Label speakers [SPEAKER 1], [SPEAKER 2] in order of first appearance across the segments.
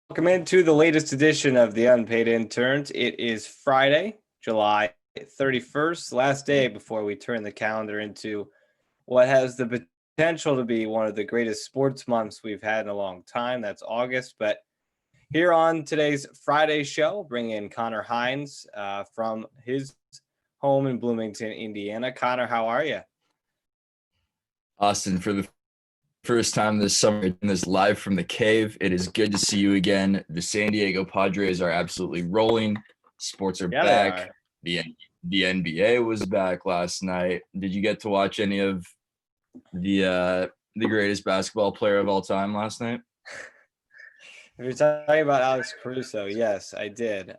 [SPEAKER 1] Welcome into the latest edition of the Unpaid Interns. It is Friday, July 31st, last day before we turn the calendar into what has the potential to be one of the greatest sports months we've had in a long time. That's August. But here on today's Friday show, bring in Connor Hines from his home in Bloomington, Indiana. Connor, how are you?
[SPEAKER 2] Austin, for the first time this summer, doing this live from the cave. It is good to see you again. The San Diego Padres are absolutely rolling. Sports are
[SPEAKER 1] Yeah, they
[SPEAKER 2] back.
[SPEAKER 1] are.
[SPEAKER 2] The NBA was back last night. Did you get to watch any of the greatest basketball player of all time last night?
[SPEAKER 1] If you're talking about Alex Caruso, yes, I did.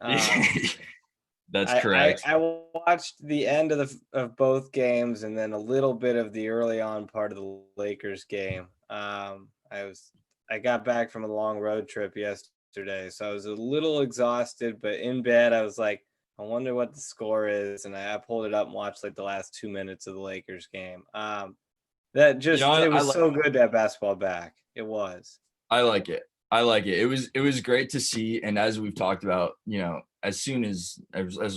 [SPEAKER 2] That's
[SPEAKER 1] I
[SPEAKER 2] correct.
[SPEAKER 1] I watched the end of both games and then a little bit of the early on part of the Lakers game. I got back from a long road trip yesterday, so I was a little exhausted, but in bed I was like, I wonder what the score is, and I pulled it up and watched like the last 2 minutes of the Lakers game. That
[SPEAKER 2] You know,
[SPEAKER 1] just
[SPEAKER 2] I,
[SPEAKER 1] it
[SPEAKER 2] I
[SPEAKER 1] was
[SPEAKER 2] like
[SPEAKER 1] so good to have basketball back. It was.
[SPEAKER 2] I like it. I like it. It was great to see, and as we've talked about, as soon as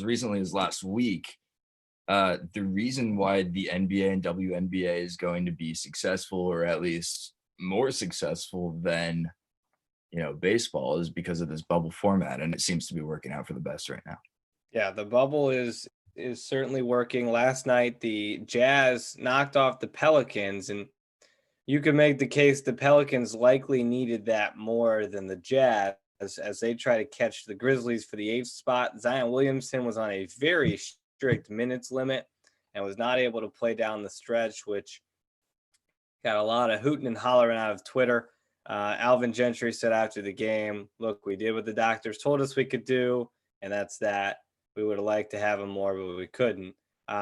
[SPEAKER 2] recently as last week, the reason why the NBA and WNBA is going to be successful, or at least more successful than baseball, is because of this bubble format, and it seems to be working out for the best right now.
[SPEAKER 1] Yeah, the bubble is certainly working. Last night, the Jazz knocked off the Pelicans, and you could make the case the Pelicans likely needed that more than the Jazz as they try to catch the Grizzlies for the eighth spot. Zion Williamson was on a very strict minutes limit and was not able to play down the stretch, which got a lot of hooting and hollering out of Twitter. Alvin Gentry said after the game, look, we did what the doctors told us we could do, and that's that. We would have liked to have him more, but we couldn't.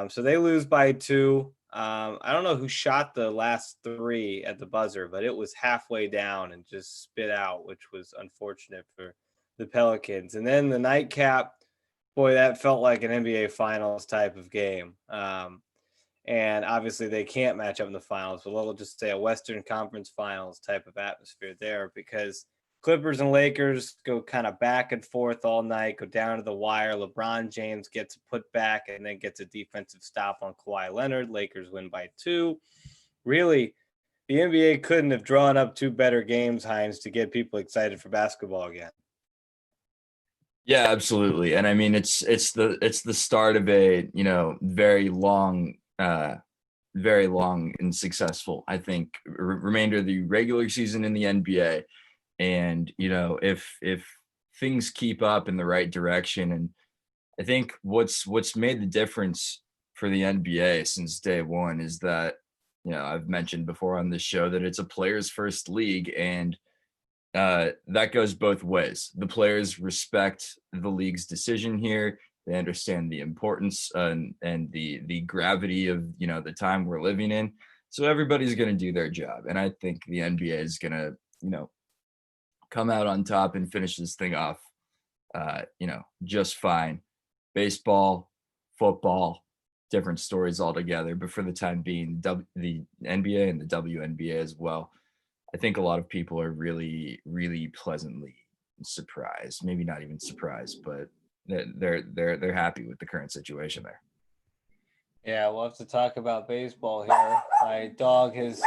[SPEAKER 1] So they lose by two. I don't know who shot the last three at the buzzer, but it was halfway down and just spit out, which was unfortunate for the Pelicans. And then the nightcap, boy, that felt like an NBA Finals type of game. And obviously they can't match up in the finals, but we'll just say a Western Conference Finals type of atmosphere there because Clippers and Lakers go kind of back and forth all night, go down to the wire. LeBron James gets a put back and then gets a defensive stop on Kawhi Leonard. Lakers win by two. Really, the NBA couldn't have drawn up two better games, Hines, to get people excited for basketball again.
[SPEAKER 2] Yeah, absolutely. And I mean, it's the start of a very long and successful, I think, remainder of the regular season in the NBA. And if things keep up in the right direction, and I think what's made the difference for the NBA since day one is that I've mentioned before on this show that it's a players first league, and that goes both ways. The players respect the league's decision here. They understand the importance and the gravity of the time we're living in. So everybody's going to do their job, and I think the NBA is going to come out on top and finish this thing off, just fine. Baseball, football, different stories altogether. But for the time being, the NBA and the WNBA as well, I think a lot of people are really, really pleasantly surprised. Maybe not even surprised, but they're happy with the current situation there.
[SPEAKER 1] Yeah, we'll have to talk about baseball here. My dog has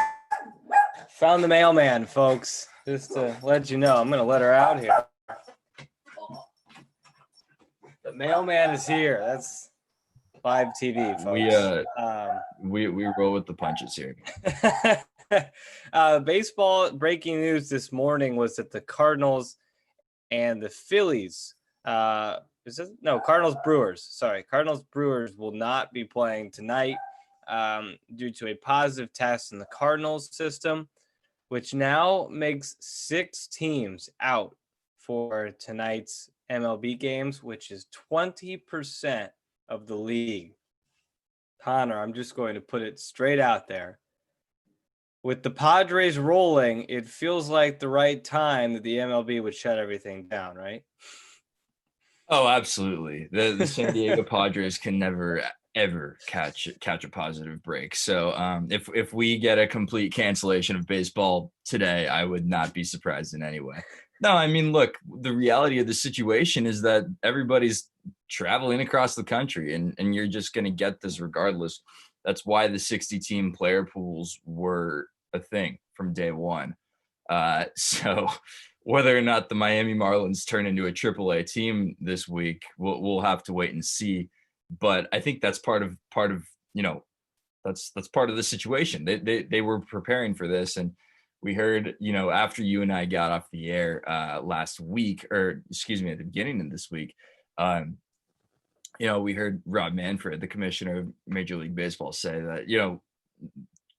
[SPEAKER 1] found the mailman, folks. Just to let you know, I'm going to let her out here. The mailman is here. That's live TV, folks.
[SPEAKER 2] We roll with the punches here.
[SPEAKER 1] Baseball breaking news this morning was that the Cardinals and the Phillies, Cardinals Brewers. Sorry, Cardinals Brewers will not be playing tonight due to a positive test in the Cardinals system, which now makes 6 teams out for tonight's MLB games, which is 20% of the league. Connor, I'm just going to put it straight out there. With the Padres rolling, it feels like the right time that the MLB would shut everything down, right?
[SPEAKER 2] Oh, absolutely. The San Diego Padres can never ever catch a positive break. So if we get a complete cancellation of baseball today, I would not be surprised in any way. No, I mean, look, the reality of the situation is that everybody's traveling across the country, and you're just going to get this regardless. That's why the 60 team player pools were a thing from day one. So whether or not the Miami Marlins turn into a AAA team this week, we'll have to wait and see. But I think that's part of that's part of the situation. They were preparing for this, and we heard, after you and I got off the air last week, or excuse me, at the beginning of this week, um, we heard Rob Manfred, the commissioner of Major League Baseball, say that,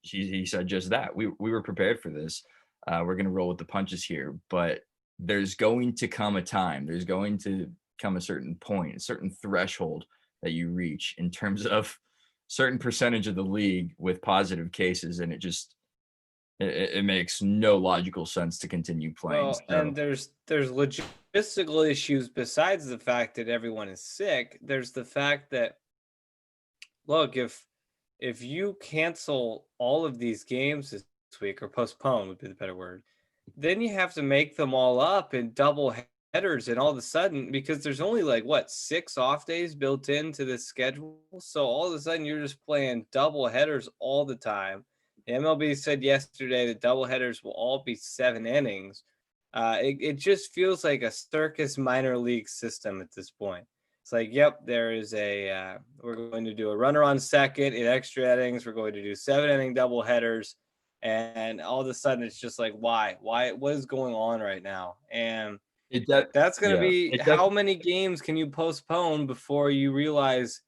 [SPEAKER 2] he said just that. We were prepared for this. We're going to roll with the punches here, but there's going to come a time. There's going to come a certain point, a certain threshold that you reach in terms of certain percentage of the league with positive cases, and it makes no logical sense to continue playing.
[SPEAKER 1] Well, and
[SPEAKER 2] So
[SPEAKER 1] there's logistical issues besides the fact that everyone is sick. There's the fact that, look, if you cancel all of these games this week, or postpone would be the better word, then you have to make them all up in double headers, and all of a sudden, because there's only like what, 6 off days built into this schedule, so all of a sudden you're just playing double headers all the time. The MLB said yesterday that double headers will all be 7 innings. It just feels like a circus minor league system at this point. It's like, yep, there is we're going to do a runner on second in extra innings. We're going to do 7-inning double headers. And all of a sudden it's just like, why, what is going on right now? And that's going to
[SPEAKER 2] yeah,
[SPEAKER 1] be, how many games can you postpone before you realize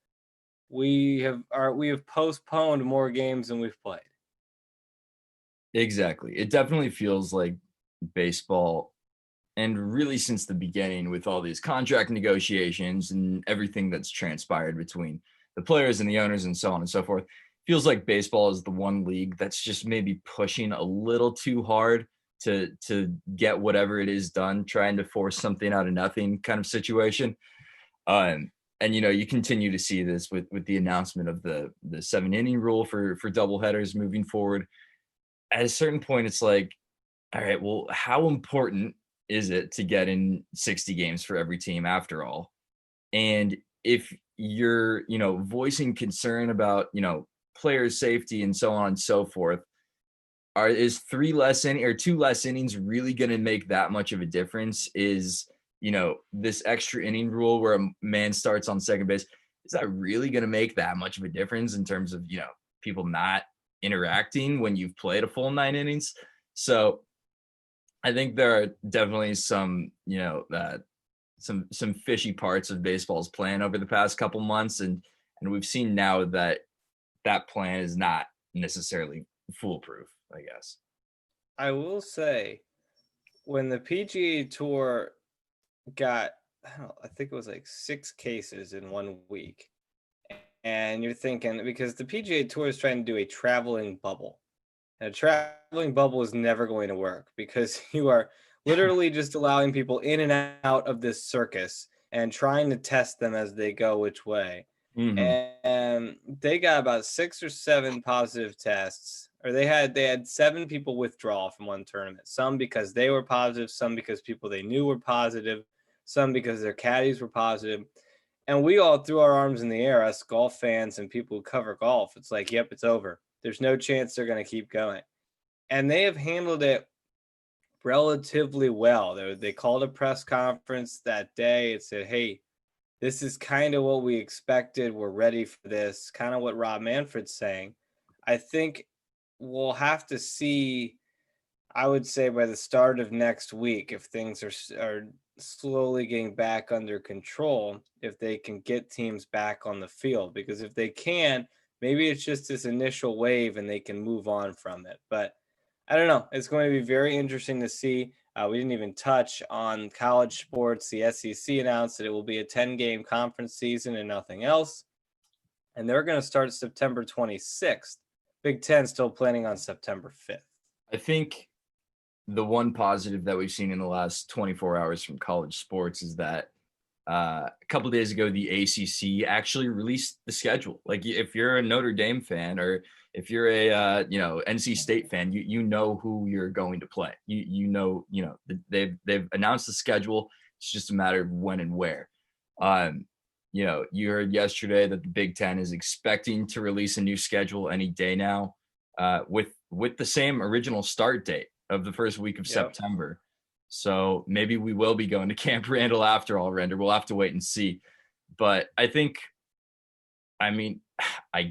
[SPEAKER 1] we have postponed more games than we've played?
[SPEAKER 2] exactly. It definitely feels like baseball, and really since the beginning, with all these contract negotiations and everything that's transpired between the players and the owners and so on and so forth, feels like baseball is the one league that's just maybe pushing a little too hard to get whatever it is done, trying to force something out of nothing kind of situation. And you continue to see this with the announcement of the 7-inning rule for doubleheaders moving forward. At a certain point, it's like, all right, well, how important is it to get in 60 games for every team after all? And if you're, voicing concern about, players' safety and so on and so forth, is 2 less innings really going to make that much of a difference? Is, this extra inning rule where a man starts on second base, is that really going to make that much of a difference in terms of, people not interacting when you've played a full 9 innings? So I think there are definitely some, some fishy parts of baseball's plan over the past couple months, and we've seen now that that plan is not necessarily foolproof, I guess.
[SPEAKER 1] I will say, when the PGA Tour got, I think it was like 6 cases in 1 week, and you're thinking, because the PGA Tour is trying to do a traveling bubble. And a traveling bubble is never going to work, because you are literally just allowing people in and out of this circus and trying to test them as they go which way.
[SPEAKER 2] Mm-hmm.
[SPEAKER 1] And they got about 6 or 7 positive tests, or they had 7 people withdraw from one tournament. Some because they were positive, some because people they knew were positive, some because their caddies were positive. And we all threw our arms in the air, us golf fans and people who cover golf. It's like, yep, it's over. There's no chance they're going to keep going. And they have handled it relatively well. They called a press conference that day and said, hey, this is kind of what we expected. We're ready for this. Kind of what Rob Manfred's saying. I think we'll have to see, I would say, by the start of next week, if things are slowly getting back under control, if they can get teams back on the field. Because if they can, maybe it's just this initial wave and they can move on from it. But I don't know. It's going to be very interesting to see. We didn't even touch on college sports. The SEC announced that it will be a 10-game conference season and nothing else. And they're going to start September 26th. Big Ten still planning on September 5th.
[SPEAKER 2] I think the one positive that we've seen in the last 24 hours from college sports is that a couple of days ago, the ACC actually released the schedule. Like if you're a Notre Dame fan or if you're a NC State fan, you know who you're going to play. They've announced the schedule. It's just a matter of when and where. You heard yesterday that the Big Ten is expecting to release a new schedule any day now, with the same original start date of the first week of September. So maybe we will be going to Camp Randall after all, Render. We'll have to wait and see. But I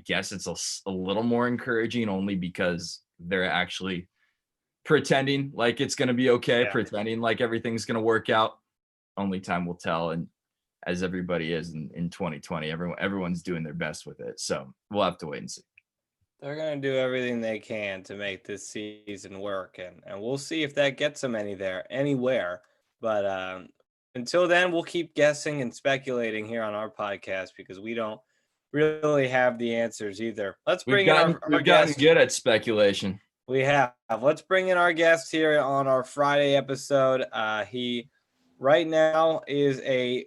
[SPEAKER 2] guess it's a little more encouraging only because they're actually pretending like it's going to be okay, pretending like everything's going to work out. Only time will tell. And as everybody is in 2020, everyone's doing their best with it. So we'll have to wait and see.
[SPEAKER 1] They're going to do everything they can to make this season work, and we'll see if that gets them anywhere. But until then, we'll keep guessing and speculating here on our podcast because we don't really have the answers either. Let's bring in our
[SPEAKER 2] We've gotten good at speculation.
[SPEAKER 1] We have. Let's bring in our guest here on our Friday episode. He right now is a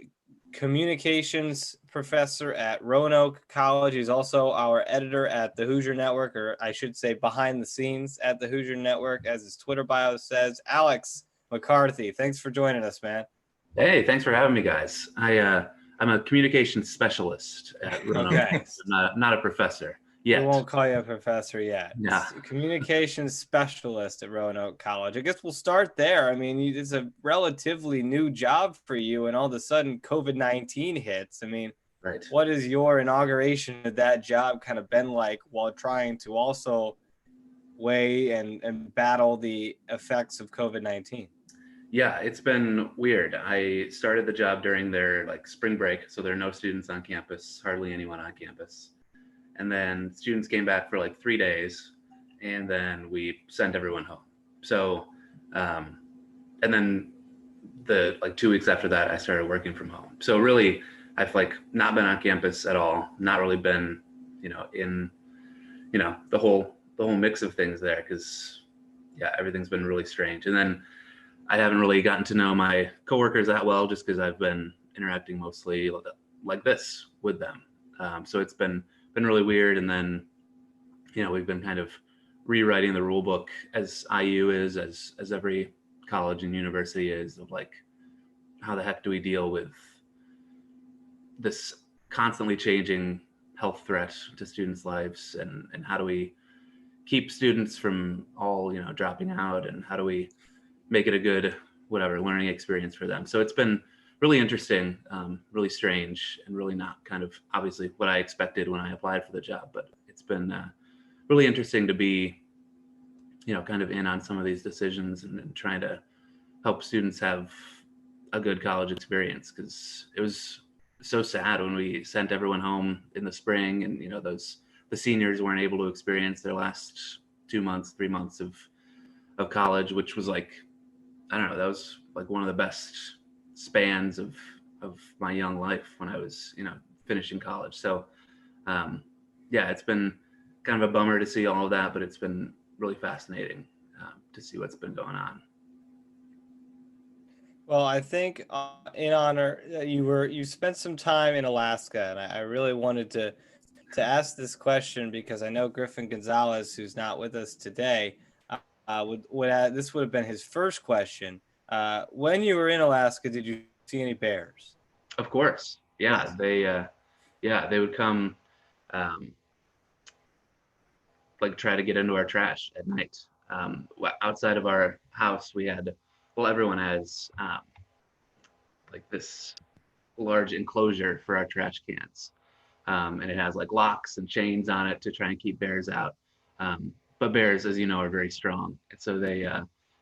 [SPEAKER 1] communications professor at Roanoke College. He's also our editor at the Hoosier Network, or I should say behind the scenes at the Hoosier Network, as his Twitter bio says. Alex McCarthy, thanks for joining us, man.
[SPEAKER 3] Hey, thanks for having me, guys. I'm a communications specialist at Roanoke. Okay. I'm not a professor yet.
[SPEAKER 1] We won't call you a professor yet.
[SPEAKER 3] Yeah.
[SPEAKER 1] Communications specialist at Roanoke College. I guess we'll start there. I mean, it's a relatively new job for you, and all of a sudden COVID-19 hits. I mean,
[SPEAKER 3] right.
[SPEAKER 1] What has your inauguration of that job kind of been like while trying to also weigh and battle the effects of COVID-19?
[SPEAKER 3] Yeah, it's been weird. I started the job during their spring break, so there are no students on campus, hardly anyone on campus. And then students came back for 3 days, and then we sent everyone home. So, and then the 2 weeks after that, I started working from home. So really, I've not been on campus at all, not really been, in, the whole mix of things there, because everything's been really strange. And then I haven't really gotten to know my coworkers that well, just because I've been interacting mostly like this with them. So it's been really weird. And then, we've been kind of rewriting the rule book, as IU is, as every college and university is, of how the heck do we deal with this constantly changing health threat to students' lives, and how do we keep students from all, dropping out, and how do we make it a good learning experience for them. So it's been really interesting, really strange, and really not kind of obviously what I expected when I applied for the job, but it's been really interesting to be, kind of in on some of these decisions and trying to help students have a good college experience, because it was so sad when we sent everyone home in the spring, and the seniors weren't able to experience their last 2 months, 3 months of college, which was I don't know, that was one of the best spans of my young life when I was, finishing college. So, it's been kind of a bummer to see all of that, but it's been really fascinating to see what's been going on.
[SPEAKER 1] Well, I think in honor, you spent some time in Alaska, and I really wanted to ask this question because I know Griffin Gonzalez, who's not with us today, this would have been his first question. When you were in Alaska, did you see any bears?
[SPEAKER 3] Of course, yeah. They would come, try to get into our trash at night. Outside of our house, we had, everyone has this large enclosure for our trash cans, and it has locks and chains on it to try and keep bears out. But bears, as you know, are very strong, and so they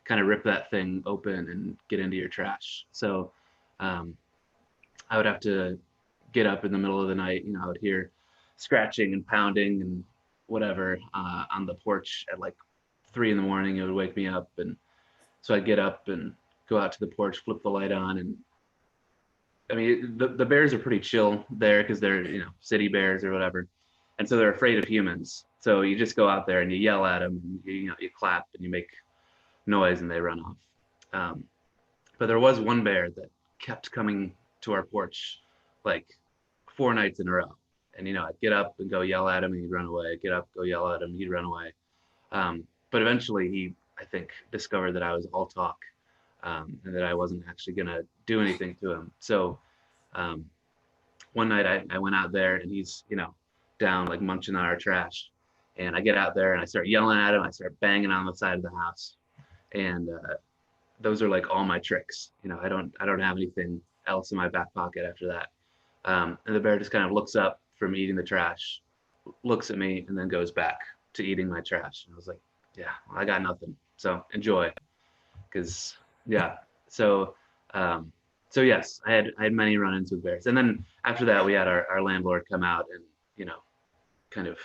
[SPEAKER 3] kind of rip that thing open and get into your trash. So I would have to get up in the middle of the night. I would hear scratching and pounding and whatever on the porch at 3 a.m. It would wake me up, and so I'd get up and go out to the porch, flip the light on, and I mean the bears are pretty chill there because they're city bears or whatever, and so they're afraid of humans. So you just go out there and you yell at them, and you clap and you make noise, and they run off. But there was one bear that kept coming to our porch like 4 nights in a row. And, I'd get up and go yell at him and he'd run away. Get up, go yell at him, he'd run away. But eventually he, I think, discovered that I was all talk, and that I wasn't actually going to do anything to him. So one night I went out there and he's, down like munching on our trash. And I get out there and I start yelling at him. I start banging on the side of the house. And those are like all my tricks. I don't have anything else in my back pocket after that. And the bear just kind of looks up from eating the trash, looks at me, and then goes back to eating my trash. And I was like, yeah, I got nothing. So enjoy. Because yeah. So yes, I had many run-ins with bears. And then after that, we had our landlord come out and, kind of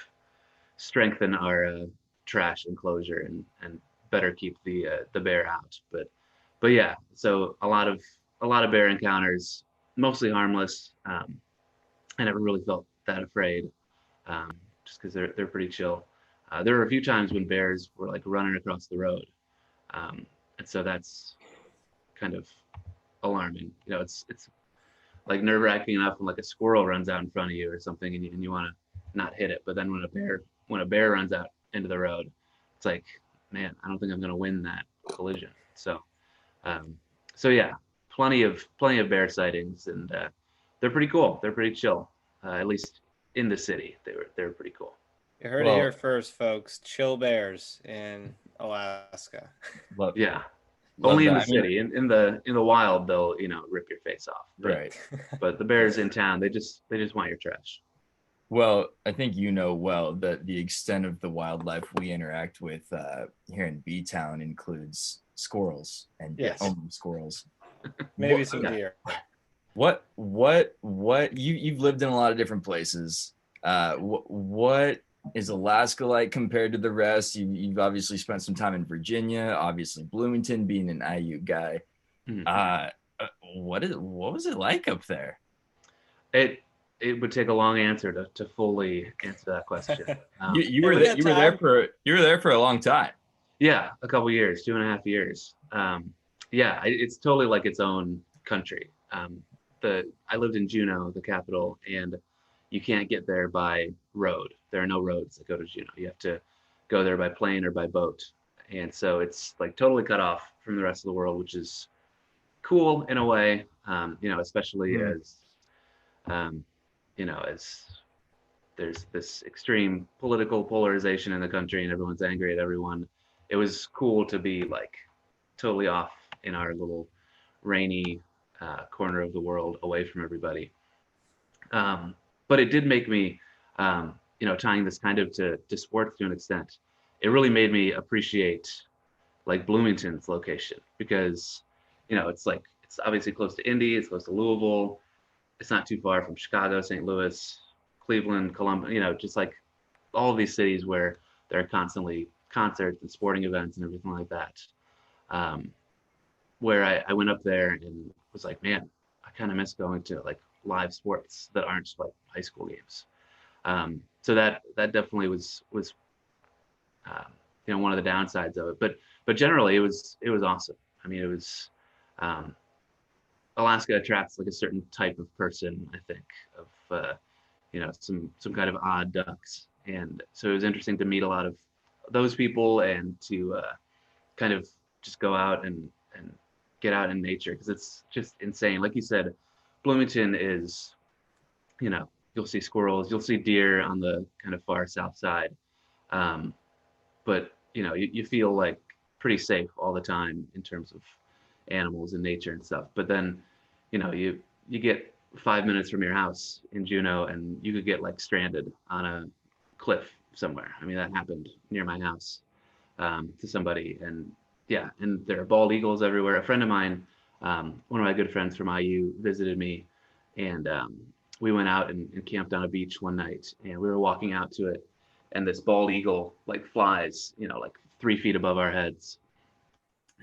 [SPEAKER 3] strengthen our trash enclosure and better keep the bear out. But yeah, so a lot of bear encounters, mostly harmless. I never really felt that afraid, just because they're pretty chill. There were a few times when bears were like running across the road, and so that's kind of alarming. It's like nerve-wracking enough when like a squirrel runs out in front of you or something, and you want to not hit it. But then when a bear runs out into the road, it's like, man, I don't think I'm going to win that collision. So yeah, plenty of bear sightings, and they're pretty cool. They're pretty chill, at least in the city. They were pretty cool.
[SPEAKER 1] You heard it here first, folks. Chill bears in Alaska.
[SPEAKER 3] Yeah. Only in the city. In the wild, they'll rip your face off.
[SPEAKER 2] Right.
[SPEAKER 3] But the bears in town, they just want your trash.
[SPEAKER 2] Well, I think that the extent of the wildlife we interact with here in B-Town includes squirrels and only squirrels.
[SPEAKER 1] Maybe some deer.
[SPEAKER 2] What you've lived in a lot of different places. What is Alaska like compared to the rest? You've obviously spent some time in Virginia, obviously Bloomington, being an IU guy. What was it like up there?
[SPEAKER 3] It would take a long answer to fully answer that question.
[SPEAKER 2] You were there for a long time.
[SPEAKER 3] Yeah, a couple years, 2.5 years. It's totally like its own country. I lived in Juneau, the capital, and you can't get there by road. There are no roads that go to Juneau. You have to go there by plane or by boat. And so it's like totally cut off from the rest of the world, which is cool in a way, especially as there's this extreme political polarization in the country and everyone's angry at everyone. It was cool to be like totally off in our little rainy corner of the world, away from everybody. But it did make me, tying this kind of to sports to an extent, it really made me appreciate like Bloomington's location, because, it's obviously close to Indy, it's close to Louisville, it's not too far from Chicago, St. Louis, Cleveland, Columbus, just like all of these cities where there are constantly concerts and sporting events and everything like that. Where I went up there and was like, man, I kind of miss going to like live sports that aren't like high school games. So that definitely was one of the downsides of it. But generally it was awesome. I mean, it was Alaska attracts like a certain type of person, I think, of some kind of odd ducks, and so it was interesting to meet a lot of those people and to kind of just go out and get out in nature, because it's just insane. Like you said, Bloomington is, you'll see squirrels, you'll see deer on the kind of far south side, but you feel like pretty safe all the time in terms of animals and nature and stuff. But then you get 5 minutes from your house in Juneau and you could get like stranded on a cliff somewhere. I mean, that happened near my house to somebody, and there are bald eagles everywhere. A friend of mine, one of my good friends from IU, visited me, and we went out and camped on a beach one night, and we were walking out to it, and this bald eagle like flies, like 3 feet above our heads.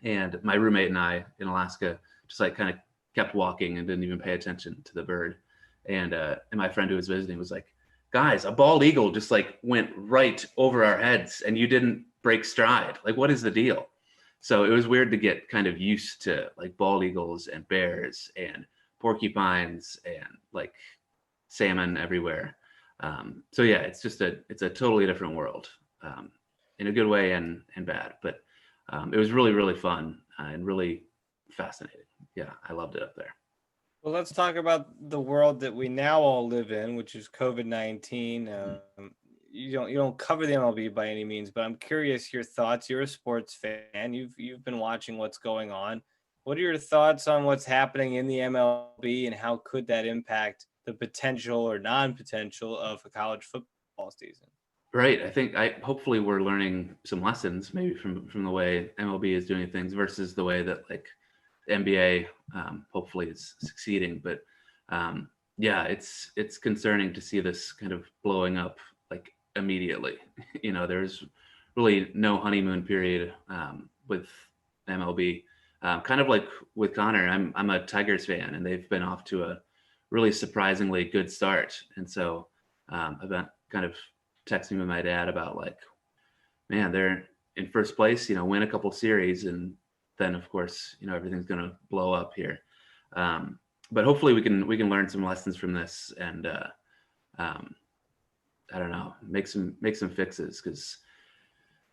[SPEAKER 3] And my roommate and I in Alaska just like kind of kept walking and didn't even pay attention to the bird. And my friend who was visiting was like, guys, a bald eagle just like went right over our heads and you didn't break stride. Like, what is the deal? So it was weird to get kind of used to like bald eagles and bears and porcupines and like salmon everywhere. So yeah, it's a totally different world, in a good way and bad. But it was really, really fun and really fascinating. Yeah, I loved it up there.
[SPEAKER 1] Well, let's talk about the world that we now all live in, which is COVID-19. You don't cover the MLB by any means, but I'm curious your thoughts. You're a sports fan. You've been watching what's going on. What are your thoughts on what's happening in the MLB, and how could that impact the potential or non-potential of a college football season?
[SPEAKER 3] Right. I think hopefully we're learning some lessons maybe from the way MLB is doing things versus the way that like the NBA hopefully is succeeding. But yeah, it's concerning to see this kind of blowing up like immediately. There's really no honeymoon period with MLB. Kind of like with Connor, I'm a Tigers fan, and they've been off to a really surprisingly good start. And so I've been kind of texting with my dad about like, man, they're in first place, win a couple series, and then of course, everything's going to blow up here. But hopefully we can learn some lessons from this, and I don't know, make some fixes, because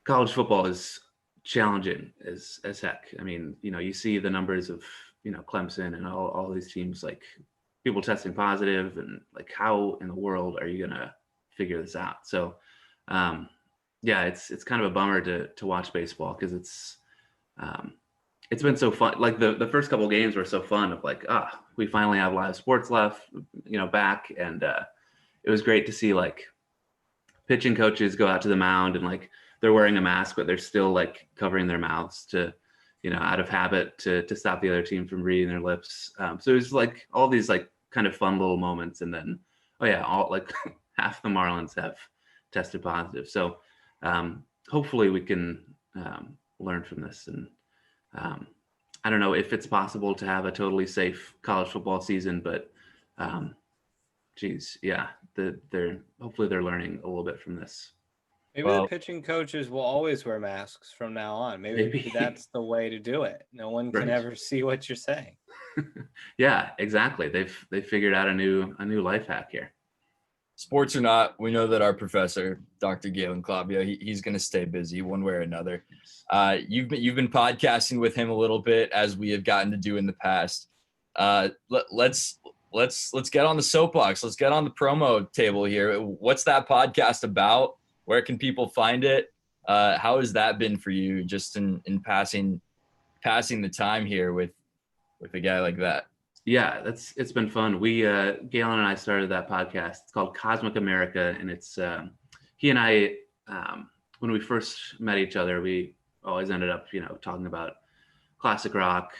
[SPEAKER 3] college football is challenging as heck. I mean, you see the numbers of, Clemson and all these teams, like people testing positive, and like, how in the world are you going to figure this out? So yeah, it's kind of a bummer to watch baseball, because it's been so fun. Like the first couple of games were so fun, of like, we finally have live sports left, back. And it was great to see like pitching coaches go out to the mound, and like they're wearing a mask, but they're still like covering their mouths to, out of habit, to stop the other team from reading their lips. So it was like all these like kind of fun little moments. And then, oh yeah, all like half the Marlins have tested positive. So hopefully we can learn from this. And I don't know if it's possible to have a totally safe college football season, but yeah, hopefully they're learning a little bit from this.
[SPEAKER 1] Maybe the pitching coaches will always wear masks from now on. Maybe that's the way to do it. No one can ever see what you're saying.
[SPEAKER 3] Yeah, exactly. They've figured out a new life hack here.
[SPEAKER 2] Sports or not, we know that our professor, Dr. Galen Clavio, he's going to stay busy one way or another. You've been podcasting with him a little bit, as we have gotten to do in the past. Let's get on the soapbox. Let's get on the promo table here. What's that podcast about? Where can people find it? How has that been for you, just in passing the time here with a guy like that?
[SPEAKER 3] Yeah, it's been fun. We Galen and I started that podcast. It's called Cosmic America, and it's he and I when we first met each other, we always ended up talking about classic rock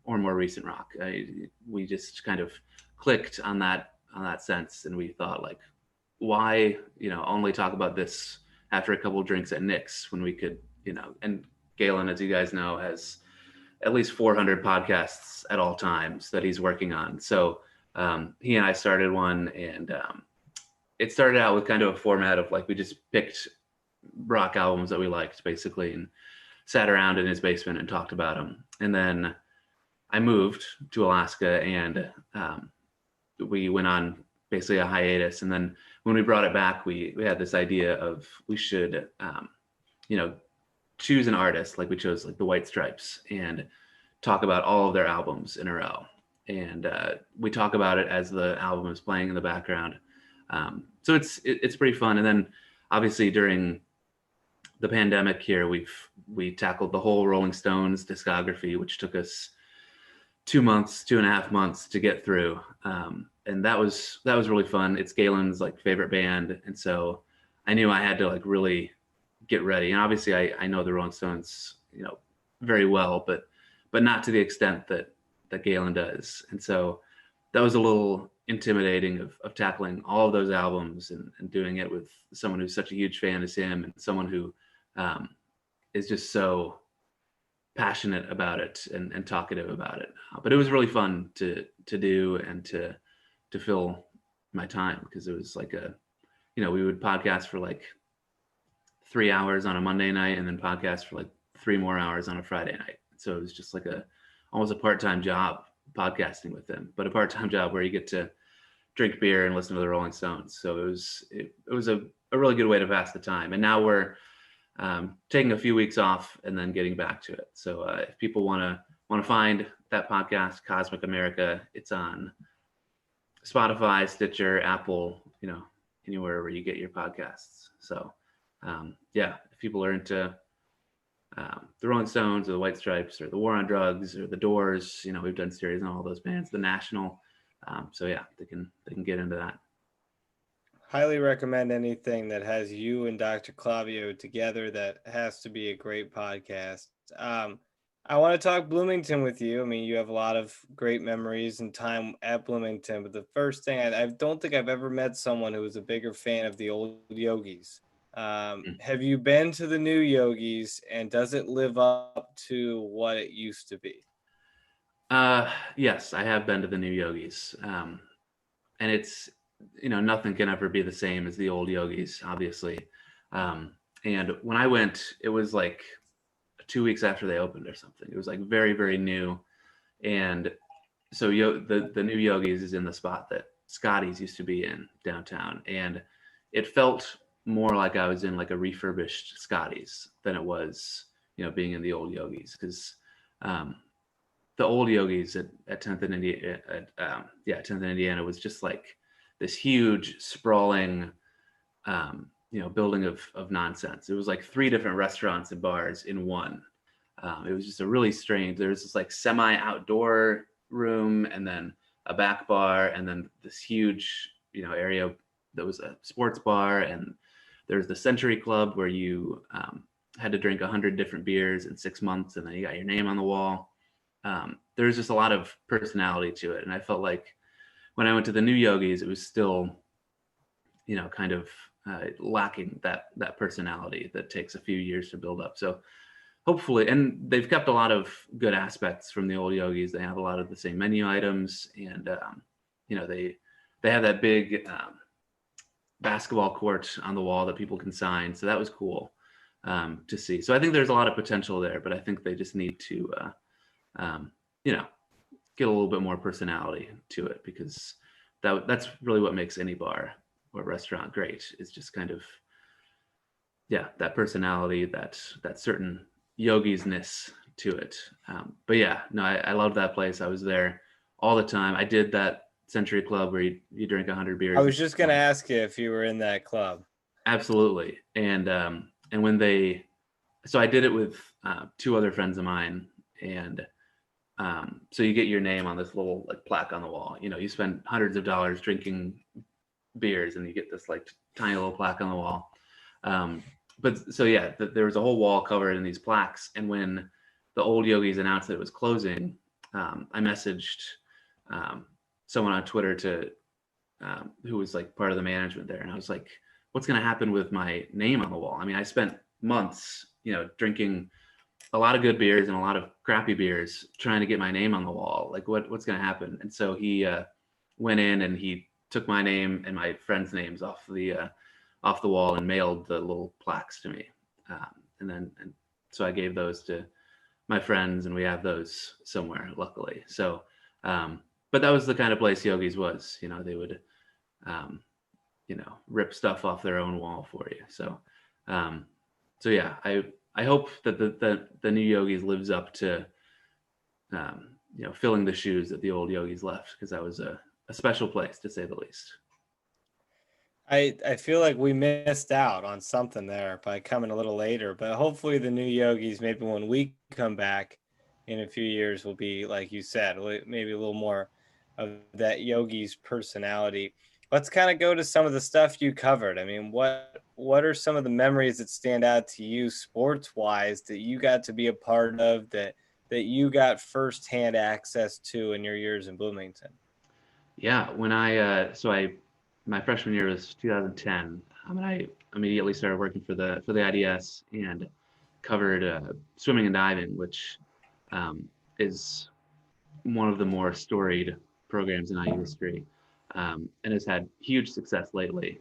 [SPEAKER 3] or more recent rock. We just kind of clicked on that sense, and we thought like, why only talk about this after a couple of drinks at Nick's, when we could and Galen, as you guys know, has at least 400 podcasts at all times that he's working on. So he and I started one, and it started out with kind of a format of like, we just picked rock albums that we liked basically, and sat around in his basement and talked about them. And then I moved to Alaska, and we went on basically a hiatus. And then when we brought it back, we had this idea of we should, choose an artist, like we chose like the White Stripes, and talk about all of their albums in a row. And we talk about it as the album is playing in the background. So it's pretty fun. And then obviously during the pandemic here, we tackled the whole Rolling Stones discography, which took us 2.5 months to get through. And that was really fun. It's Galen's like favorite band. And so I knew I had to like really get ready. And obviously I know the Rolling Stones, very well, but not to the extent that Galen does. And so that was a little intimidating of tackling all of those albums and doing it with someone who's such a huge fan as him, and someone who is just so passionate about it and talkative about it. But it was really fun to do and to fill my time, because it was like we would podcast for like 3 hours on a Monday night, and then podcast for like 3 more hours on a Friday night. So it was just like almost a part-time job podcasting with him, but a part-time job where you get to drink beer and listen to the Rolling Stones. So it was a really good way to pass the time. And now we're taking a few weeks off and then getting back to it. So if people want to find that podcast, Cosmic America, it's on Spotify, Stitcher, Apple, anywhere where you get your podcasts. So if people are into the Rolling Stones or the White Stripes or the War on Drugs or the Doors, we've done series on all those bands, the National. They can get into that.
[SPEAKER 1] Highly recommend anything that has you and Dr. Clavio together. That has to be a great podcast. I want to talk Bloomington with you. I mean, you have a lot of great memories and time at Bloomington, but the first thing, I don't think I've ever met someone who was a bigger fan of the old Yogis. Have you been to the new Yogis, and does it live up to what it used to be?
[SPEAKER 3] Yes, I have been to the new Yogis. And it's, nothing can ever be the same as the old Yogis, obviously. And when I went, it was like 2 weeks after they opened or something. It was like very, very new. And so the new Yogis is in the spot that Scotty's used to be in downtown. And it felt more like I was in like a refurbished Scotty's than it was, being in the old Yogis. Because the old Yogis at 10th and Indiana, 10th and Indiana was just like this huge sprawling, building of nonsense. It was like 3 different restaurants and bars in one. It was just a really strange, there was this like semi-outdoor room and then a back bar and then this huge, area that was a sports bar. And there's the Century Club where you had to drink 100 different beers in 6 months and then you got your name on the wall. There's just a lot of personality to it. And I felt like when I went to the new Yogis, it was still, kind of lacking that personality that takes a few years to build up. So hopefully, and they've kept a lot of good aspects from the old Yogis. They have a lot of the same menu items, and they have that big basketball court on the wall that people can sign. So that was cool to see. So I think there's a lot of potential there, but I think they just need to get a little bit more personality to it, because that's really what makes any bar or restaurant great, is just kind of that personality, that certain Yogis-ness to it. I love that place. I was there all the time. I did that Century Club where you drink 100 beers.
[SPEAKER 1] I was just gonna ask you if you were in that club.
[SPEAKER 3] Absolutely. And when so I did it with 2 other friends of mine, and so you get your name on this little like plaque on the wall. You spend hundreds of dollars drinking beers and you get this like tiny little plaque on the wall. There was a whole wall covered in these plaques. And when the old Yogis announced that it was closing, I messaged someone on Twitter who was like part of the management there. And I was like, what's going to happen with my name on the wall? I mean, I spent months, drinking a lot of good beers and a lot of crappy beers trying to get my name on the wall. Like what's going to happen? And so he went in and he took my name and my friends' names off the wall and mailed the little plaques to me. And so I gave those to my friends, and we have those somewhere, luckily. So, but that was the kind of place Yogis was. They would, rip stuff off their own wall for you. So, I hope that the new Yogis lives up to, filling the shoes that the old Yogis left, because that was a special place, to say the least.
[SPEAKER 1] I feel like we missed out on something there by coming a little later, but hopefully the new Yogis, maybe when we come back in a few years, will be, like you said, maybe a little more of that Yogi's personality. Let's kind of go to some of the stuff you covered. I mean, what are some of the memories that stand out to you sports-wise that you got to be a part of, that you got firsthand access to in your years in Bloomington?
[SPEAKER 3] Yeah, when my freshman year was 2010. I immediately started working for the IDS and covered swimming and diving, which is one of the more storied programs in IU history, and has had huge success lately.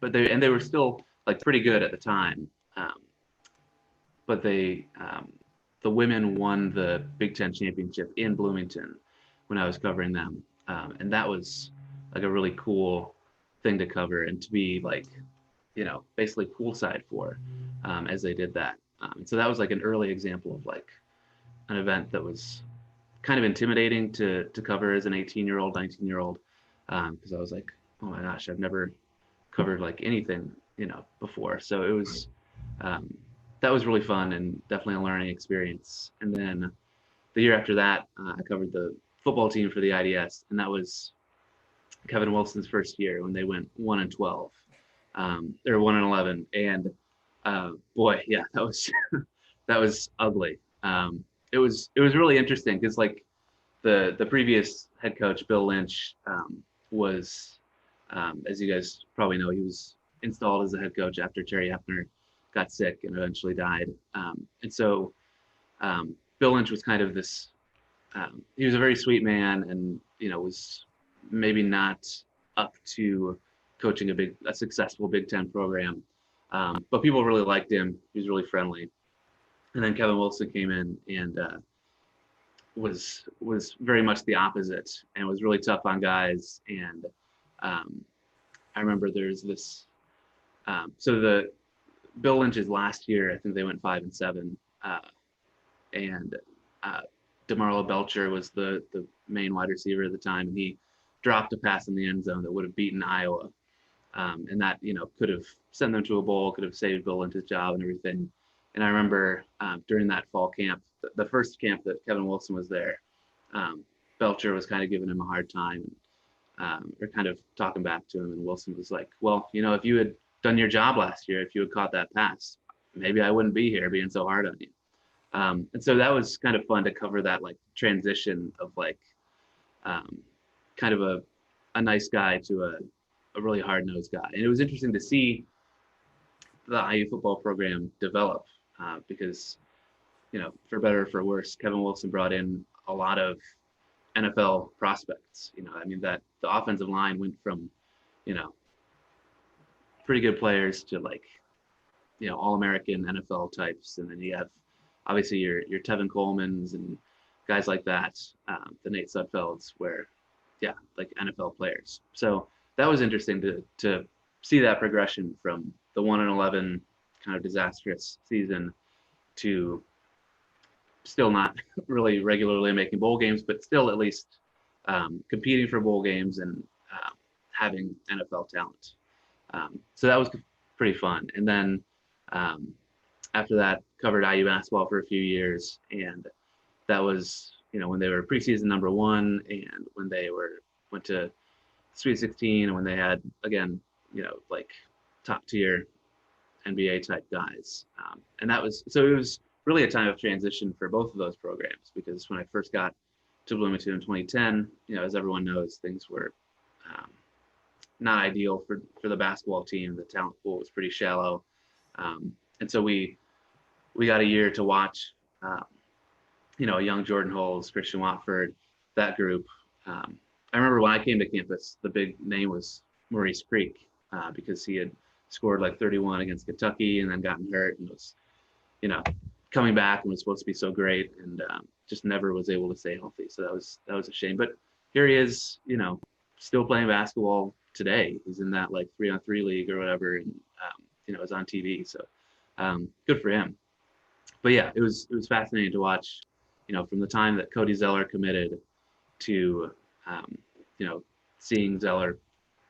[SPEAKER 3] But they were still like pretty good at the time. But the women won the Big Ten championship in Bloomington, when I was covering them. And that was like a really cool thing to cover and to be like, basically poolside for as they did that. So that was like an early example of like an event that was kind of intimidating to cover as an 18-year-old, 19-year-old, because I was like, oh my gosh, I've never covered like anything, before. So it was that was really fun and definitely a learning experience. And then the year after that, I covered the football team for the IDS, and that was Kevin Wilson's first year when they went 1-12, or 1-11, and boy, yeah, that was that was ugly. It was really interesting because like the previous head coach Bill Lynch was, as you guys probably know, he was installed as the head coach after Terry Hefner got sick and eventually died. And so Bill Lynch was kind of this. He was a very sweet man, and was maybe not up to coaching a successful Big Ten program, but people really liked him. He was really friendly. And then Kevin Wilson came in and was very much the opposite, and was really tough on guys. And I remember there's this. So the Bill Lynch's last year, I think they went 5-7, and DeMarlo Belcher was the main wide receiver at the time, and he dropped a pass in the end zone that would have beaten Iowa, and that could have sent them to a bowl, could have saved Bill Lynch's job and everything. And I remember during that fall camp, the first camp that Kevin Wilson was there, Belcher was kind of giving him a hard time, or kind of talking back to him, and Wilson was like, well, if you had done your job last year, if you had caught that pass, maybe I wouldn't be here being so hard on you. And so that was kind of fun to cover that like transition of like kind of a nice guy to a really hard-nosed guy. And it was interesting to see the IU football program develop because, for better or for worse, Kevin Wilson brought in a lot of NFL prospects. That the offensive line went from, pretty good players to like, All-American NFL types. And then you have obviously your Tevin Colemans and guys like that, the Nate Sudfelds, where, yeah, like NFL players. So that was interesting to see that progression from the 1-11 kind of disastrous season to still not really regularly making bowl games, but still at least competing for bowl games and having NFL talent. So that was pretty fun. And then after that, covered IU basketball for a few years, and that was when they were preseason number 1, and when they went to Sweet 16, and when they had again like top tier NBA type guys, and it was really a time of transition for both of those programs, because when I first got to Bloomington in 2010, as everyone knows, things were not ideal for the basketball team. The talent pool was pretty shallow, and so we got a year to watch a young Jordan Hulls, Christian Watford, that group. I remember when I came to campus, the big name was Maurice Creek, because he had scored like 31 against Kentucky and then gotten hurt and was, coming back and was supposed to be so great, and just never was able to stay healthy. So that was a shame. But here he is, still playing basketball today. He's in that like 3-on-3 league or whatever, and is on TV. So good for him. But yeah, it was fascinating to watch, from the time that Cody Zeller committed to, seeing Zeller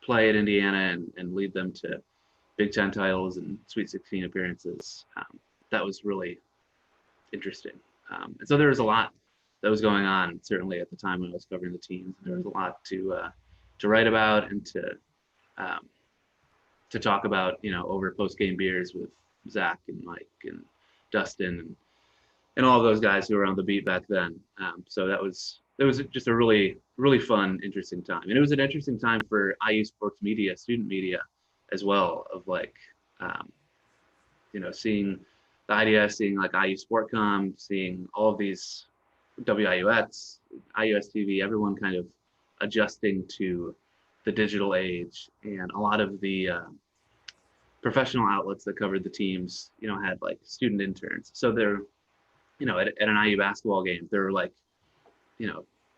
[SPEAKER 3] play at Indiana and lead them to Big Ten titles and Sweet 16 appearances. That was really interesting. And so there was a lot that was going on, certainly at the time when I was covering the teams. There was a lot to write about and to talk about, over post-game beers with Zach and Mike and Dustin and all of those guys who were on the beat back then. So it was just a really, really fun, interesting time. And it was an interesting time for IU sports media, student media as well, of like, seeing the IDS, seeing like IU Sportcom, seeing all of these WIUX, IUS TV, everyone kind of adjusting to the digital age. And a lot of the professional outlets that covered the teams, had like student interns. So they're, at an IU basketball game, there were like,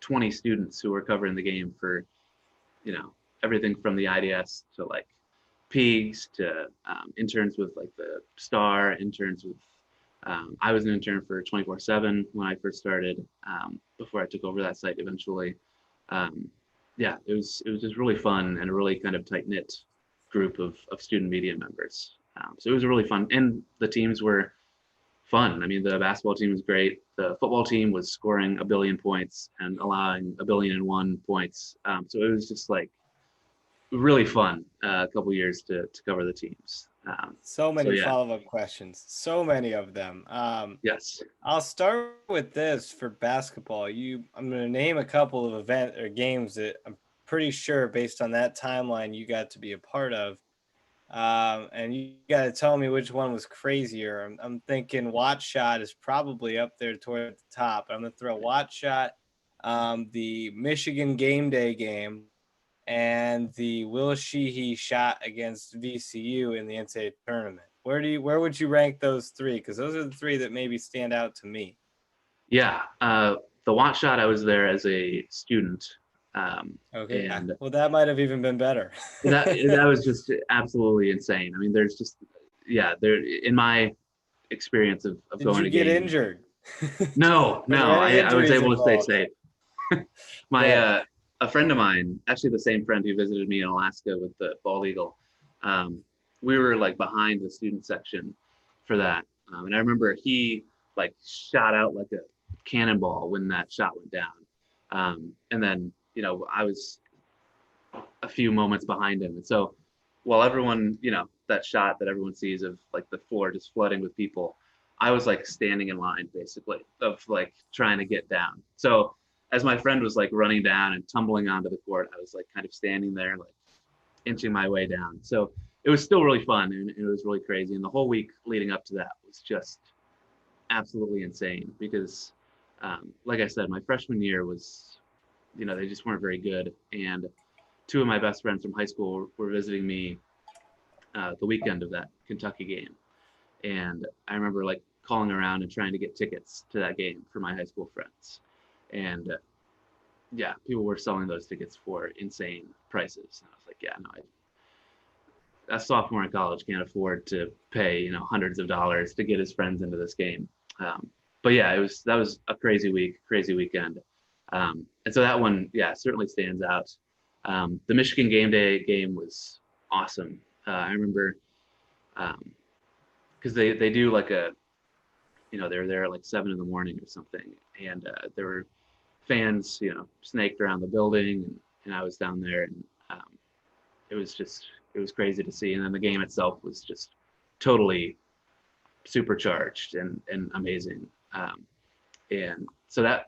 [SPEAKER 3] 20 students who were covering the game for, everything from the IDS to like PEGs to interns with like the Star, interns with, I was an intern for 24/7 when I first started, before I took over that site eventually. Yeah, it was just really fun and a really kind of tight knit group of student media members. So it was really fun, and the teams were fun. I mean, the basketball team was great. The football team was scoring 1 billion points and allowing 1,000,000,001 points. So it was just like really fun, a couple years to cover the teams.
[SPEAKER 1] So many
[SPEAKER 3] yeah.
[SPEAKER 1] follow-up questions, so many of them.
[SPEAKER 3] Yes.
[SPEAKER 1] I'll start with this for basketball. I'm going to name a couple of event or games that I'm pretty sure, based on that timeline, you got to be a part of. And you got to tell me which one was crazier. I'm thinking Watch Shot is probably up there toward the top. I'm going to throw Watch Shot, the Michigan game day game, and the Will Sheehy shot against VCU in the NCAA tournament. Where would you rank those three? Because those are the three that maybe stand out to me.
[SPEAKER 3] Yeah. The Watch Shot, I was there as a student.
[SPEAKER 1] Okay.
[SPEAKER 3] And
[SPEAKER 1] well, that might have even been better.
[SPEAKER 3] that was just absolutely insane. I mean, there's just, there in my experience of going to
[SPEAKER 1] Did you get
[SPEAKER 3] games,
[SPEAKER 1] injured?
[SPEAKER 3] No, I was able to stay safe. A friend of mine, actually the same friend who visited me in Alaska with the bald eagle, we were like behind the student section for that. And I remember he like shot out like a cannonball when that shot went down. And then, I was a few moments behind him. And so while everyone, that shot that everyone sees of like the floor just flooding with people, I was like standing in line basically of like trying to get down. So as my friend was like running down and tumbling onto the court, I was like kind of standing there, like inching my way down. So it was still really fun, and it was really crazy. And the whole week leading up to that was just absolutely insane because, like I said, my freshman year was, they just weren't very good. And two of my best friends from high school were visiting me the weekend of that Kentucky game. And I remember like calling around and trying to get tickets to that game for my high school friends. And people were selling those tickets for insane prices. And I was like, yeah, no, a sophomore in college can't afford to pay, hundreds of dollars to get his friends into this game. But yeah, that was a crazy weekend. And so that one, certainly stands out. The Michigan game day game was awesome. I remember because they do like they were there at like 7 a.m. or something, and there were fans, snaked around the building, and I was down there, and it was crazy to see. And then the game itself was just totally supercharged and amazing. And so that,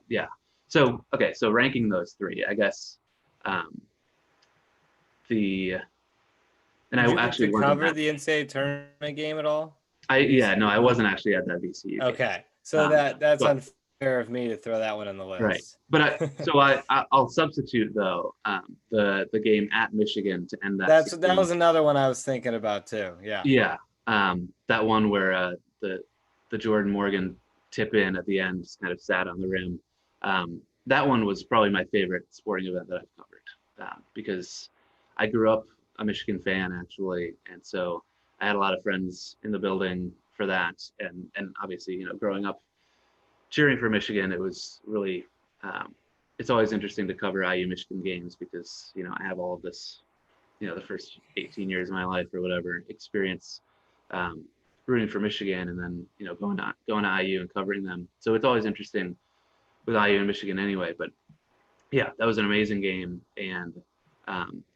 [SPEAKER 3] So, okay, so ranking those three, I guess,
[SPEAKER 1] Did you actually cover the NCAA tournament game at all?
[SPEAKER 3] No, I wasn't actually at that VCU game.
[SPEAKER 1] Okay, so that's unfair of me to throw that one on the list.
[SPEAKER 3] Right, but I'll substitute though the game at Michigan to end that.
[SPEAKER 1] That was another one I was thinking about too. Yeah.
[SPEAKER 3] Yeah, that one where the Jordan Morgan tip in at the end just kind of sat on the rim. That one was probably my favorite sporting event that I've covered because I grew up a Michigan fan actually, and so I had a lot of friends in the building for that, and obviously growing up cheering for Michigan, it was really it's always interesting to cover IU Michigan games because I have all of this the first 18 years of my life or whatever experience rooting for Michigan, and then going to IU and covering them, so it's always interesting with IU and Michigan anyway. But yeah, that was an amazing game, and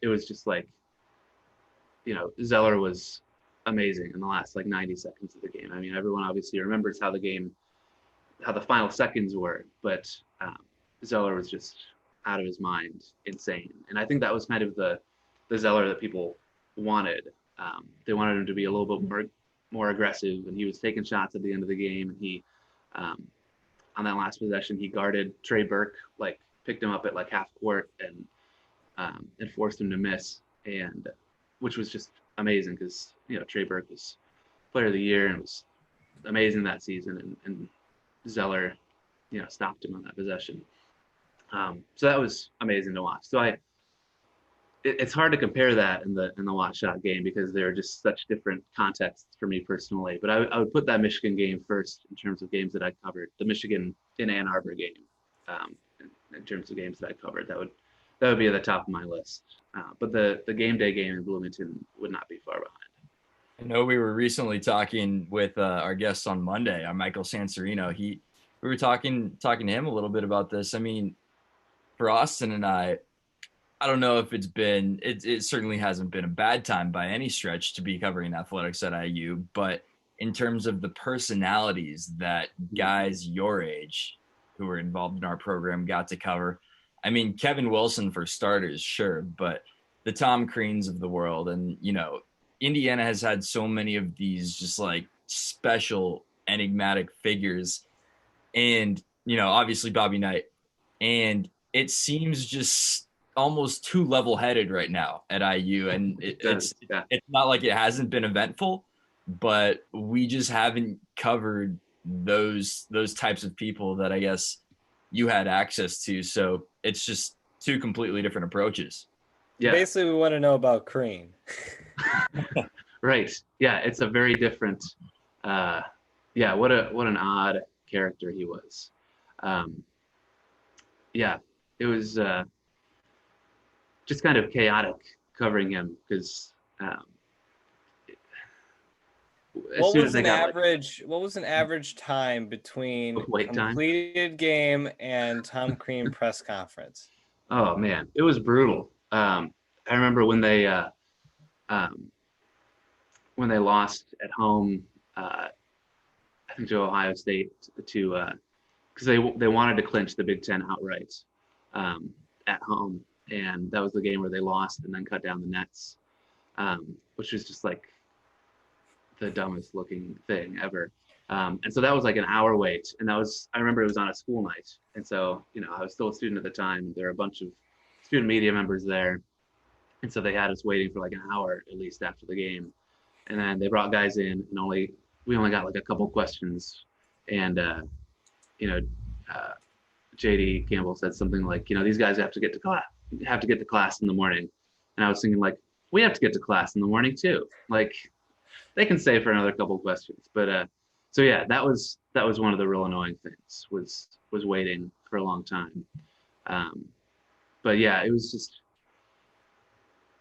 [SPEAKER 3] it was just like Zeller was amazing in the last like 90 seconds of the game. I mean, everyone obviously remembers how the final seconds were, but Zeller was just out of his mind, insane. And I think that was kind of the Zeller that people wanted. They wanted him to be a little bit more aggressive, and he was taking shots at the end of the game. And he, on that last possession, he guarded Trey Burke, like picked him up at like half court and forced him to miss, and which was just amazing because Trey Burke was player of the year and was amazing that season, and Zeller stopped him on that possession. So that was amazing to watch. So it's hard to compare that in the Watch Shot game because they're just such different contexts for me personally. But I would put that Michigan game first in terms of games that I covered. The Michigan in Ann Arbor game, um, in terms of games that I covered, that would be at the top of my list. But the game day game in Bloomington would not be far behind.
[SPEAKER 2] I know we were recently talking with our guest on Monday, Michael Sansorino. We were talking to him a little bit about this. I mean, for Austin and I don't know if it certainly hasn't been a bad time by any stretch to be covering athletics at IU, but in terms of the personalities that guys your age who were involved in our program got to cover, I mean, Kevin Wilson for starters, sure, but the Tom Creans of the world. And, Indiana has had so many of these just like special enigmatic figures. And, obviously Bobby Knight. And it seems just almost too level-headed right now at IU. And it's not like it hasn't been eventful, but we just haven't covered those types of people that I guess you had access to. So it's just two completely different approaches.
[SPEAKER 1] Yeah. Basically, we want to know about Crean.
[SPEAKER 3] Right. Yeah, it's a very different. What an odd character he was. It was just kind of chaotic covering him because.
[SPEAKER 1] What was an average time between completed game and Tom Crean press conference?
[SPEAKER 3] Oh man, it was brutal. I remember when they lost at home, I think to Ohio State because they wanted to clinch the Big Ten outright at home, and that was the game where they lost and then cut down the nets, which was just like the dumbest looking thing ever. And so that was like an hour wait, and I remember it was on a school night, and so I was still a student at the time. There were a bunch of student media members there, and so they had us waiting for like an hour at least after the game, and then they brought guys in, and we only got like a couple questions, and JD Campbell said something like, these guys have to get to class in the morning, and I was thinking like, we have to get to class in the morning too, like. They can stay for another couple of questions, but so yeah, that was one of the real annoying things was waiting for a long time, but yeah, it was just.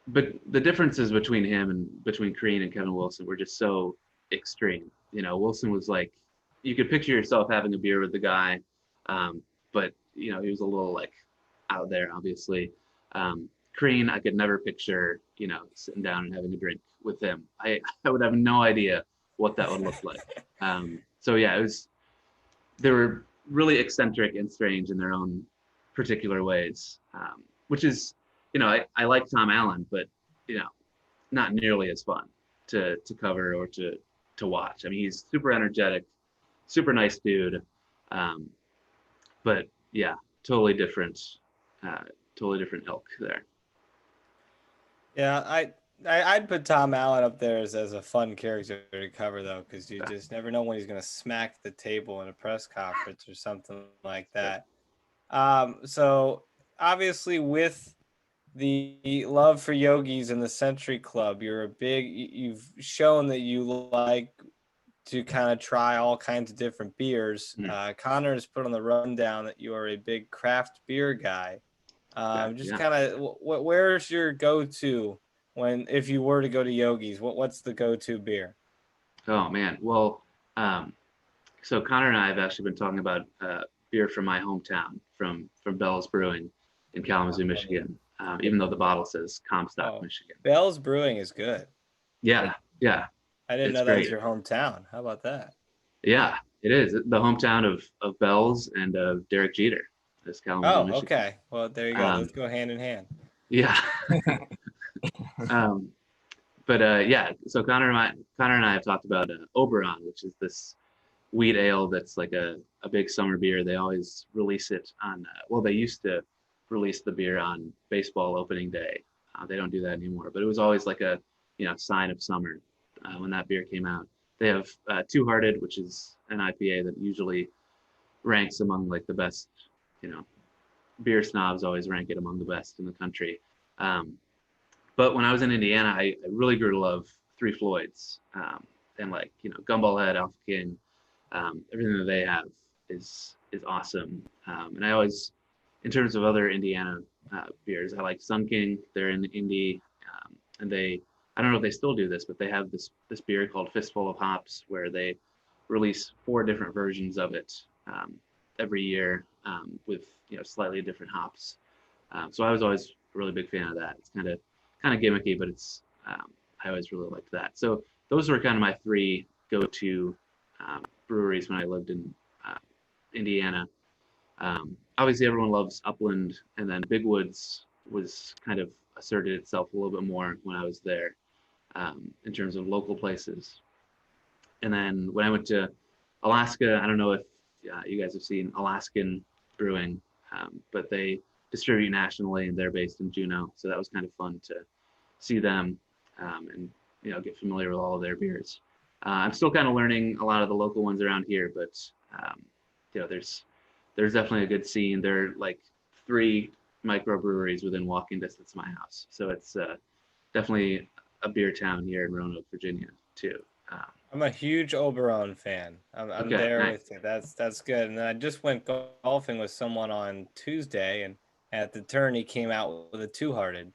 [SPEAKER 3] But the differences between him and between Crean and Kevin Wilson were just so extreme. Wilson was like, you could picture yourself having a beer with the guy, but he was a little like out there, obviously. Crean, I could never picture, sitting down and having a drink with him. I would have no idea what that would look like. So yeah, they were really eccentric and strange in their own particular ways, which is, I like Tom Allen, but, not nearly as fun to cover or to watch. I mean, he's super energetic, super nice dude. But yeah, totally different ilk there.
[SPEAKER 1] Yeah, I'd put Tom Allen up there as a fun character to cover, though, because you just never know when he's going to smack the table in a press conference or something like that. So obviously with the love for yogis and the Century Club, you've shown that you like to kind of try all kinds of different beers. Connor has put on the rundown that you are a big craft beer guy. Kind of, where's your go-to if you were to go to Yogi's? What's the go-to beer?
[SPEAKER 3] Oh man, well, so Connor and I have actually been talking about beer from my hometown, from Bell's Brewing in Kalamazoo, Michigan. Even though the bottle says Comstock, Michigan.
[SPEAKER 1] Bell's Brewing is good.
[SPEAKER 3] Yeah.
[SPEAKER 1] I didn't know that was your hometown. How about that?
[SPEAKER 3] Yeah, it is the hometown of Bell's and of Derek Jeter.
[SPEAKER 1] Oh, okay. Well, there you go. Let's go hand in hand.
[SPEAKER 3] Yeah. So Connor and I have talked about Oberon, which is this wheat ale that's like a big summer beer. They always release it on. They used to release the beer on baseball opening day. They don't do that anymore. But it was always like a sign of summer when that beer came out. They have Two Hearted, which is an IPA that usually ranks among like the best beer snobs always rank it among the best in the country. But when I was in Indiana, I really grew to love Three Floyds, and like, Gumball Head, Alpha King, everything that they have is awesome. And I always, in terms of other Indiana beers, I like Sun King. They're in Indy, and I don't know if they still do this, but they have this beer called Fistful of Hops, where they release 4 different versions of it every year, with slightly different hops. So I was always a really big fan of that. It's kind of gimmicky, but I always really liked that. So those were kind of my 3 go-to breweries when I lived in Indiana. Obviously, everyone loves Upland, and then Big Woods was kind of asserted itself a little bit more when I was there, in terms of local places. And then when I went to Alaska, I don't know if you guys have seen Alaskan Brewing, but they distribute nationally, and they're based in Juneau. So that was kind of fun to see them, and get familiar with all of their beers. I'm still kind of learning a lot of the local ones around here, but there's definitely a good scene. There are like 3 microbreweries within walking distance of my house, so it's definitely a beer town here in Roanoke, Virginia, too.
[SPEAKER 1] I'm a huge Oberon fan. I'm
[SPEAKER 3] Okay,
[SPEAKER 1] there
[SPEAKER 3] nice.
[SPEAKER 1] with you. That's good. And then I just went golfing with someone on Tuesday, and at the turn he came out with a Two-Hearted,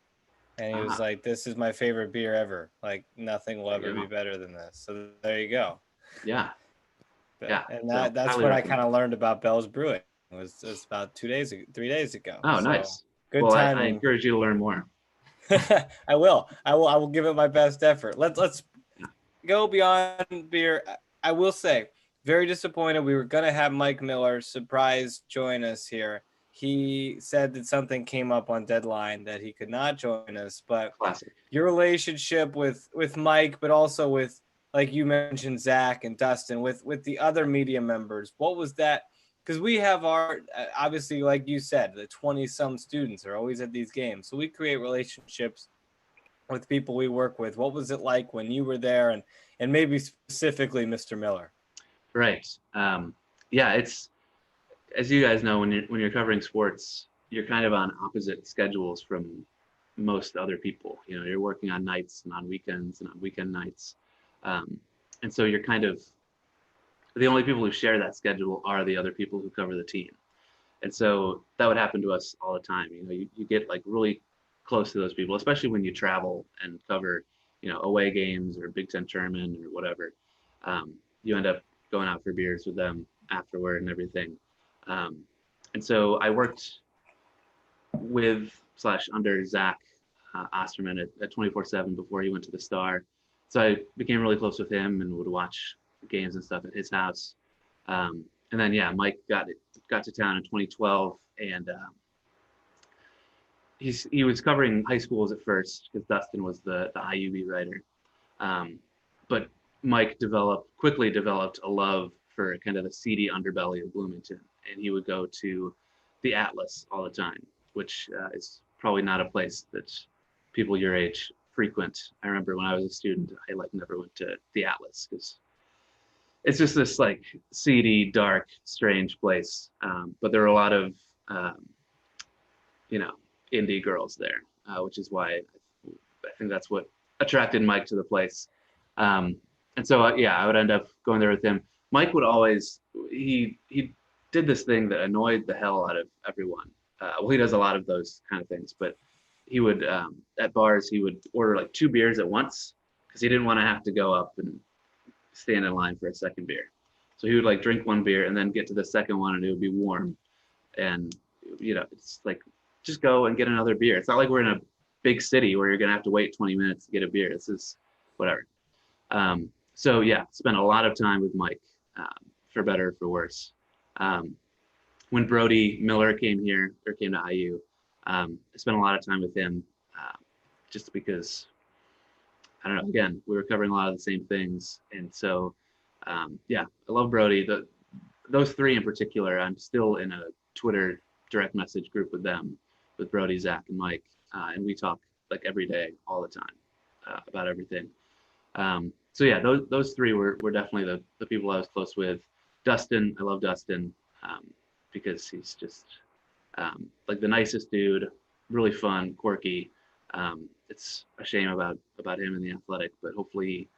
[SPEAKER 1] and he was like, "This is my favorite beer ever. Like nothing will ever be better than this." So there you go.
[SPEAKER 3] Yeah. Yeah.
[SPEAKER 1] And
[SPEAKER 3] So
[SPEAKER 1] that's
[SPEAKER 3] highly
[SPEAKER 1] when I
[SPEAKER 3] recommend.
[SPEAKER 1] kind of learned about Bell's Brewing. It was about 3 days ago.
[SPEAKER 3] Oh,
[SPEAKER 1] So
[SPEAKER 3] nice.
[SPEAKER 1] good
[SPEAKER 3] Well, I
[SPEAKER 1] timing.
[SPEAKER 3] encourage you to learn more.
[SPEAKER 1] I will give it my best effort. Let's go beyond beer. I will say, very disappointed. We were going to have Mike Miller surprise join us here. He said that something came up on deadline that he could not join us, but
[SPEAKER 3] Classic.
[SPEAKER 1] your relationship with Mike, but also with, like you mentioned, Zach and Dustin, with the other media members, what was that? Because we have our, obviously, like you said, the 20-some students are always at these games. So we create relationships with people we work with. What was it like when you were there, and maybe specifically Mr. Miller?
[SPEAKER 3] Right. Yeah, it's, as you guys know, when you're covering sports, you're kind of on opposite schedules from most other people. You're working on nights and on weekends and on weekend nights. And so you're kind of, the only people who share that schedule are the other people who cover the team. And so that would happen to us all the time. You get like really close to those people, especially when you travel and cover, away games or Big Ten tournament or whatever. You end up going out for beers with them afterward and everything. And so I worked with / under Zach Osterman at 24/7 before he went to the Star. So I became really close with him and would watch games and stuff at his house. And then, yeah, Mike got to town in 2012, and he was covering high schools at first because Dustin was the IUB writer. But Mike quickly developed a love for kind of the seedy underbelly of Bloomington, and he would go to the Atlas all the time, which is probably not a place that people your age frequent. I remember when I was a student, I never went to the Atlas because it's just this like seedy, dark, strange place. But there are a lot of indie girls there, which is why I think that's what attracted Mike to the place. And so I would end up going there with him. Mike would always he did this thing that annoyed the hell out of everyone. Well, he does a lot of those kind of things, but he would at bars he would order like 2 beers at once because he didn't want to have to go up and stand in line for a second beer. So he would like drink 1 beer and then get to the second one and it would be warm. And it's like, just go and get another beer. It's not like we're in a big city where you're gonna have to wait 20 minutes to get a beer. This is whatever. So yeah, spent a lot of time with Mike, for better or for worse. When Brody Miller came to IU, I spent a lot of time with him, just because, I don't know, again, we were covering a lot of the same things. And so, yeah, I love Brody. Those 3 in particular, I'm still in a Twitter direct message group with them, with Brody, Zach, and Mike. And we talk like every day, all the time, about everything. So yeah, those 3 were definitely the people I was close with. Dustin, I love Dustin, because he's just Like the nicest dude, really fun, quirky. It's a shame about him in the Athletic, but hopefully,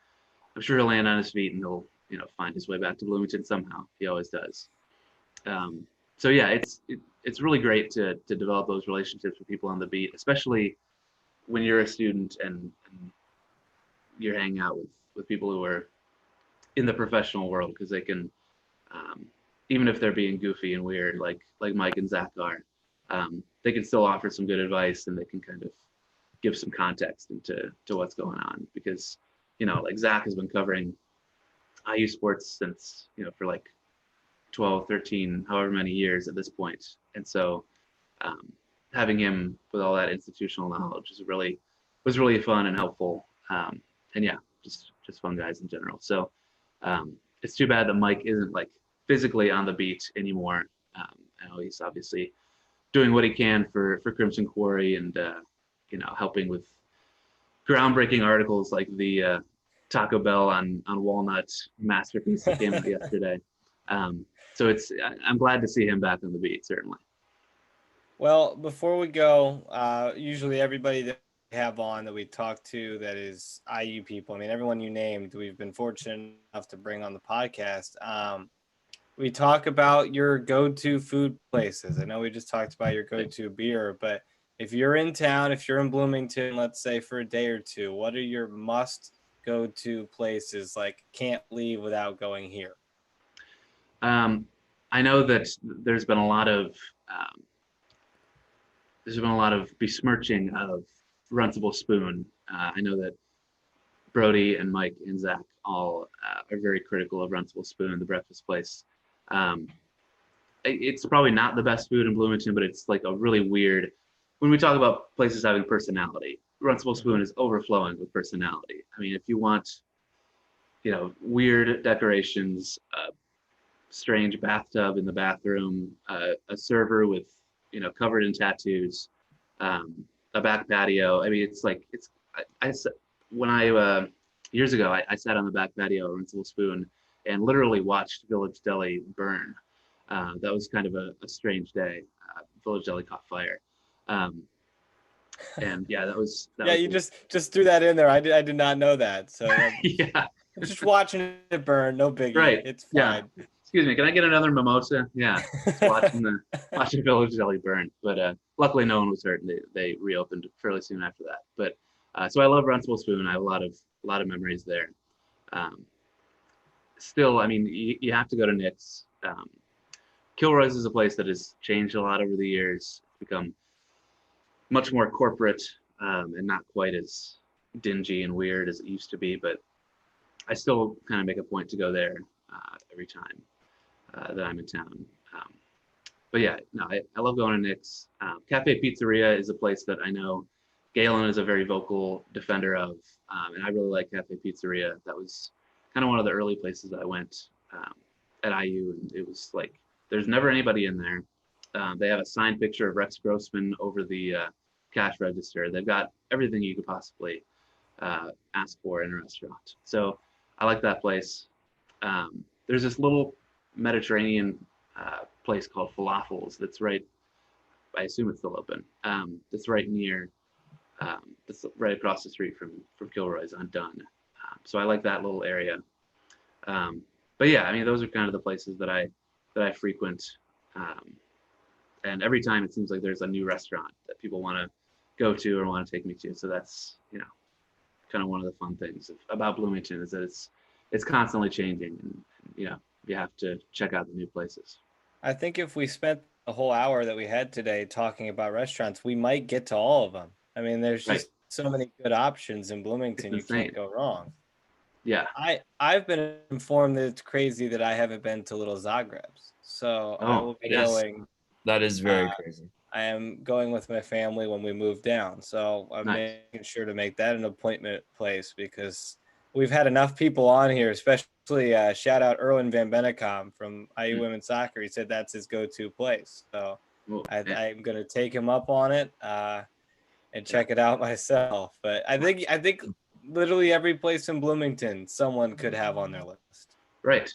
[SPEAKER 3] I'm sure he'll land on his feet and he'll find his way back to Bloomington somehow. He always does. So yeah, it's really great to develop those relationships with people on the beat, especially when you're a student and you're hanging out with people who are in the professional world, because they can, even if they're being goofy and weird, like Mike and Zach are, they can still offer some good advice, and they can kind of give some context into what's going on, because like Zach has been covering IU sports since for like 12, 13, however many years at this point, and so having him with all that institutional knowledge was really fun and helpful, and yeah, just fun guys in general. So it's too bad that Mike isn't like physically on the beat anymore. I know he's obviously doing what he can for Crimson Quarry, and helping with groundbreaking articles like the Taco Bell on Walnut masterpiece that came out yesterday. So I'm glad to see him back on the beat, certainly.
[SPEAKER 1] Well, before we go, usually everybody that we have on that we talk to that is IU people, I mean, everyone you named, we've been fortunate enough to bring on the podcast. We talk about your go-to food places. I know we just talked about your go-to beer, but if you're in town, if you're in Bloomington, let's say for a day or two, what are your must go-to places, like can't leave without going here?
[SPEAKER 3] I know that there's been a lot of besmirching of Runcible Spoon. I know that Brody and Mike and Zach all are very critical of Runcible Spoon, the breakfast place. It's probably not the best food in Bloomington, but it's like a really weird, when we talk about places having personality, Runcible Spoon is overflowing with personality. I mean, if you want, weird decorations, strange bathtub in the bathroom, a server with, covered in tattoos, a back patio. I mean, years ago, I sat on the back patio at Runcible Spoon and literally watched Village Deli burn. That was kind of a strange day. Village Deli caught fire. And yeah, that was
[SPEAKER 1] you just threw that in there. I did not know that. So
[SPEAKER 3] yeah,
[SPEAKER 1] just watching it burn, no biggie.
[SPEAKER 3] Right.
[SPEAKER 1] It's fine.
[SPEAKER 3] Yeah. Excuse me, can I get another mimosa? Yeah, just watching Village Deli burn. But luckily, no one was hurt, and they reopened fairly soon after that. But so I love Runcible Spoon. I have a lot of memories there. Still, I mean, you have to go to Nick's. Kilroy's is a place that has changed a lot over the years. It's become much more corporate, and not quite as dingy and weird as it used to be. But I still kind of make a point to go there every time that I'm in town. But yeah, no, I love going to Nick's. Cafe Pizzeria is a place that I know Galen is a very vocal defender of, and I really like Cafe Pizzeria. That was kind of one of the early places that I went at IU, and it was like there's never anybody in there. They have a signed picture of Rex Grossman over the cash register. They've got everything you could possibly ask for in a restaurant. So I like that place. There's this little Mediterranean place called Falafels that's right, I assume it's still open, that's right near, that's right across the street from Kilroy's on Dunn. So I like that little area. But yeah, I mean, those are kind of the places that I frequent. And every time it seems like there's a new restaurant that people want to go to or want to take me to. So that's, kind of one of the fun things about Bloomington is that it's constantly changing, and you have to check out the new places.
[SPEAKER 1] I think if we spent the whole hour that we had today talking about restaurants, we might get to all of them. I mean, there's just so many good options in Bloomington. You can't go wrong.
[SPEAKER 3] Yeah.
[SPEAKER 1] I've been informed that it's crazy that I haven't been to Little Zagreb's. So I will be going.
[SPEAKER 2] That is very crazy.
[SPEAKER 1] I am going with my family when we move down. So I'm making sure to make that an appointment place, because we've had enough people on here, especially shout out Erwin Van Bennekom from IU Women's Soccer. He said that's his go-to place. So I'm going to take him up on it and check it out myself. But I think literally every place in Bloomington someone could have on their list.
[SPEAKER 3] Right.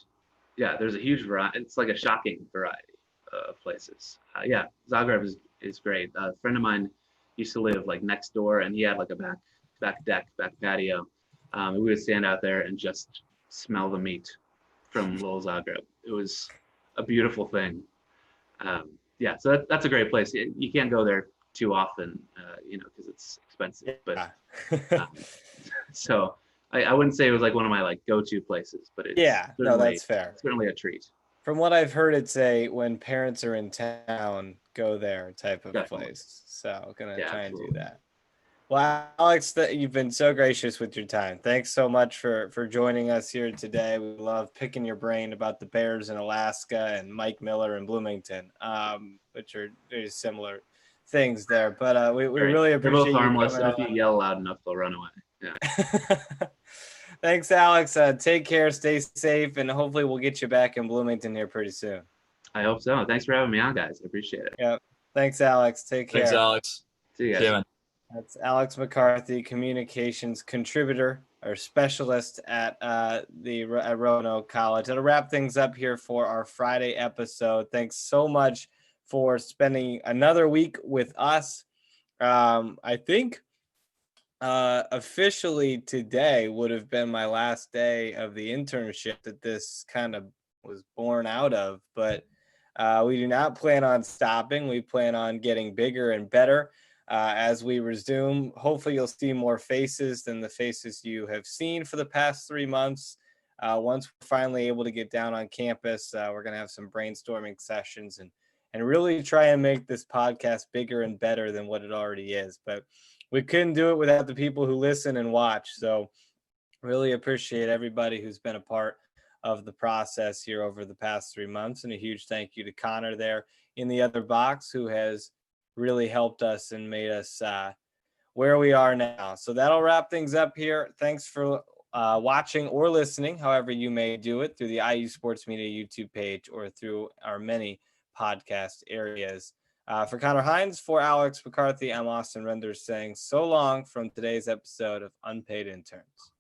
[SPEAKER 3] Yeah, there's a huge variety. It's like a shocking variety of places. Yeah, Zagreb is great. A friend of mine used to live like next door, and he had like a back deck, back patio. And we would stand out there and just smell the meat from Little Zagreb. It was a beautiful thing. Yeah, so that's a great place. You can't go there too often, because it's expensive. But
[SPEAKER 1] Yeah.
[SPEAKER 3] so I wouldn't say it was like one of my like go-to places, but it's
[SPEAKER 1] Yeah, no, that's fair.
[SPEAKER 3] certainly a treat.
[SPEAKER 1] From what I've heard, it's a when parents are in town, go there type of
[SPEAKER 3] Definitely.
[SPEAKER 1] place. So gonna try and do
[SPEAKER 3] Absolutely.
[SPEAKER 1] that. Well, Alex, you've been so gracious with your time. Thanks so much for joining us here today. We love picking your brain about the Bears in Alaska and Mike Miller in Bloomington, which are very similar things there. But we really
[SPEAKER 3] They're both
[SPEAKER 1] appreciate you
[SPEAKER 3] harmless,
[SPEAKER 1] coming
[SPEAKER 3] and if you
[SPEAKER 1] on.
[SPEAKER 3] yell loud enough, they'll run away. Yeah.
[SPEAKER 1] Thanks, Alex. Take care, stay safe, and hopefully we'll get you back in Bloomington here pretty soon.
[SPEAKER 3] I hope so. Thanks for having me on, guys. I appreciate it.
[SPEAKER 1] Yep. Thanks, Alex. Take care.
[SPEAKER 2] Thanks, Alex.
[SPEAKER 3] See you guys.
[SPEAKER 2] See you, man.
[SPEAKER 1] That's Alex McCarthy, communications contributor or specialist at Roanoke College. That'll wrap things up here for our Friday episode. Thanks so much for spending another week with us. I think officially today would have been my last day of the internship that this kind of was born out of, but we do not plan on stopping. We plan on getting bigger and better. As we resume, hopefully you'll see more faces than the faces you have seen for the past 3 months. Once we're finally able to get down on campus, we're going to have some brainstorming sessions and really try and make this podcast bigger and better than what it already is. But we couldn't do it without the people who listen and watch. So really appreciate everybody who's been a part of the process here over the past 3 months. And a huge thank you to Connor there in the other box, who has really helped us and made us where we are now. So that'll wrap things up here. Thanks for watching or listening, however you may do it, through the IU Sports Media YouTube page or through our many podcast areas. For Connor Hines, for Alex McCarthy, I'm Austin Renders saying so long from today's episode of Unpaid Interns.